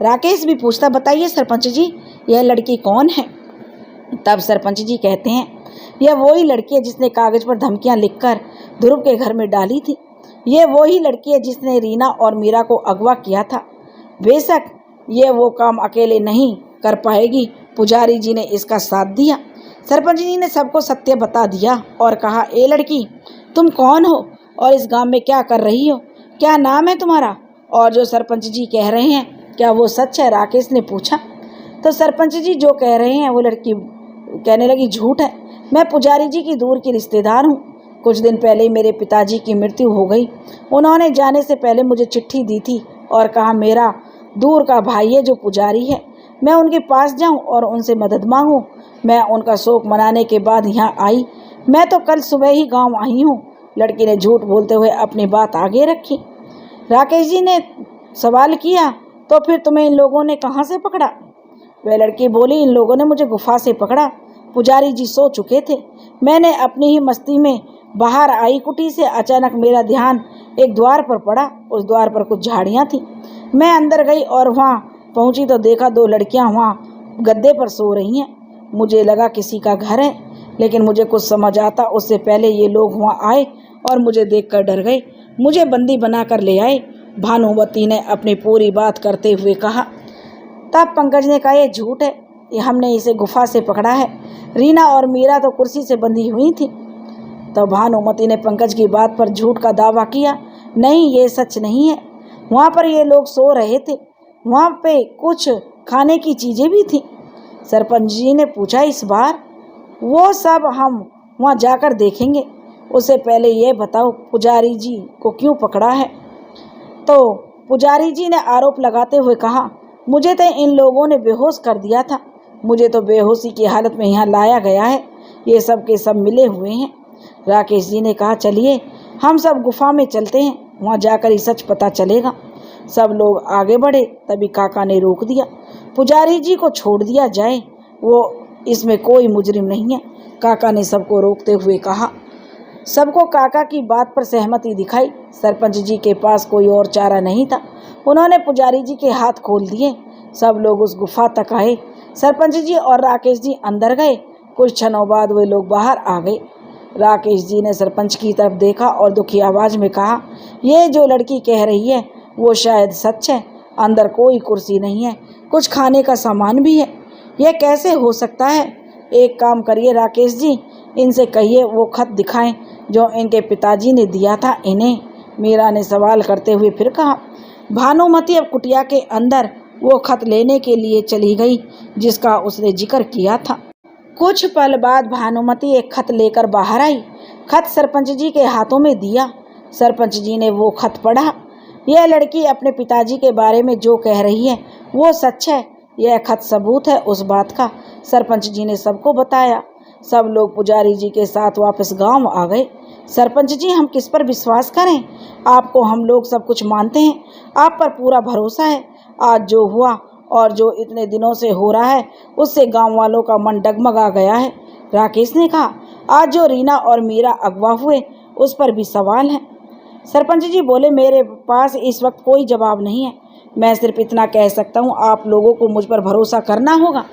राकेश भी पूछता, बताइए सरपंच जी, यह लड़की कौन है? तब सरपंच जी कहते हैं, यह वही लड़की है जिसने कागज पर धमकियां लिखकर ध्रुव के घर में डाली थी। यह वही लड़की है जिसने रीना और मीरा को अगवा किया था। बेशक ये वो काम अकेले नहीं कर पाएगी, पुजारी जी ने इसका साथ दिया। सरपंच जी ने सबको सत्य बता दिया और कहा, ए लड़की, तुम कौन हो और इस गांव में क्या कर रही हो? क्या नाम है तुम्हारा? और जो सरपंच जी कह रहे हैं क्या वो सच है? राकेश ने पूछा। तो सरपंच जी जो कह रहे हैं वो लड़की कहने लगी, झूठ है। मैं पुजारी जी की दूर की रिश्तेदार हूँ। कुछ दिन पहले ही मेरे पिताजी की मृत्यु हो गई। उन्होंने जाने से पहले मुझे चिट्ठी दी थी और कहा मेरा दूर का भाई है जो पुजारी है, मैं उनके पास जाऊं और उनसे मदद मांगूं। मैं उनका शोक मनाने के बाद यहाँ आई। मैं तो कल सुबह ही गांव आई हूँ। लड़की ने झूठ बोलते हुए अपनी बात आगे रखी। राकेश जी ने सवाल किया, तो फिर तुम्हें इन लोगों ने कहाँ से पकड़ा? वह लड़की बोली, इन लोगों ने मुझे गुफा से पकड़ा। पुजारी जी सो चुके थे। मैंने अपनी ही मस्ती में बाहर आई कुटी से। अचानक मेरा ध्यान एक द्वार पर पड़ा। उस द्वार पर कुछ झाड़ियाँ थीं। मैं अंदर गई और वहाँ पहुँची तो देखा दो लड़कियाँ वहाँ गद्दे पर सो रही हैं। मुझे लगा किसी का घर है, लेकिन मुझे कुछ समझ आता उससे पहले ये लोग वहाँ आए और मुझे देखकर डर गए। मुझे बंदी बनाकर ले आए। भानुमती ने अपनी पूरी बात करते हुए कहा। तब पंकज ने कहा, ये झूठ है, ये हमने इसे गुफा से पकड़ा है। रीना और मीरा तो कुर्सी से बंधी हुई थी। तो भानुमती ने पंकज की बात पर झूठ का दावा किया, नहीं ये सच नहीं है। वहाँ पर ये लोग सो रहे थे। वहाँ पे कुछ खाने की चीज़ें भी थीं। सरपंच जी ने पूछा, इस बार वो सब हम वहाँ जाकर देखेंगे। उससे पहले ये बताओ पुजारी जी को क्यों पकड़ा है? तो पुजारी जी ने आरोप लगाते हुए कहा, मुझे तो इन लोगों ने बेहोश कर दिया था। मुझे तो बेहोशी की हालत में यहाँ लाया गया है। ये सब के सब मिले हुए हैं। राकेश जी ने कहा, चलिए हम सब गुफा में चलते हैं, वहाँ जाकर ही सच पता चलेगा। सब लोग आगे बढ़े। तभी काका ने रोक दिया, पुजारी जी को छोड़ दिया जाए, वो इसमें कोई मुजरिम नहीं है। काका ने सबको रोकते हुए कहा। सबको काका की बात पर सहमति दिखाई। सरपंच जी के पास कोई और चारा नहीं था। उन्होंने पुजारी जी के हाथ खोल दिए। सब लोग उस गुफा तक आए। सरपंच जी और राकेश जी अंदर गए। कुछ क्षणों बाद वे लोग बाहर आ गए। राकेश जी ने सरपंच की तरफ देखा और दुखी आवाज में कहा, ये जो लड़की कह रही है वो शायद सच है। अंदर कोई कुर्सी नहीं है, कुछ खाने का सामान भी है। यह कैसे हो सकता है? एक काम करिए राकेश जी, इनसे कहिए वो खत दिखाएं जो इनके पिताजी ने दिया था इन्हें। मीरा ने सवाल करते हुए फिर कहा। भानुमती अब कुटिया के अंदर वो खत लेने के लिए चली गई जिसका उसने जिक्र किया था। कुछ पल बाद भानुमती एक खत लेकर बाहर आई। खत सरपंच जी के हाथों में दिया। सरपंच जी ने वो खत पढ़ा। यह लड़की अपने पिताजी के बारे में जो कह रही है वो सच है। यह खत सबूत है उस बात का। सरपंच जी ने सबको बताया। सब लोग पुजारी जी के साथ वापस गांव आ गए। सरपंच जी, हम किस पर विश्वास करें? आपको हम लोग सब कुछ मानते हैं, आप पर पूरा भरोसा है। आज जो हुआ और जो इतने दिनों से हो रहा है उससे गांव वालों का मन डगमगा गया है। राकेश ने कहा, आज जो रीना और मीरा अगवा हुए उस पर भी सवाल है। सरपंच जी बोले, मेरे पास इस वक्त कोई जवाब नहीं है। मैं सिर्फ इतना कह सकता हूँ, आप लोगों को मुझ पर भरोसा करना होगा।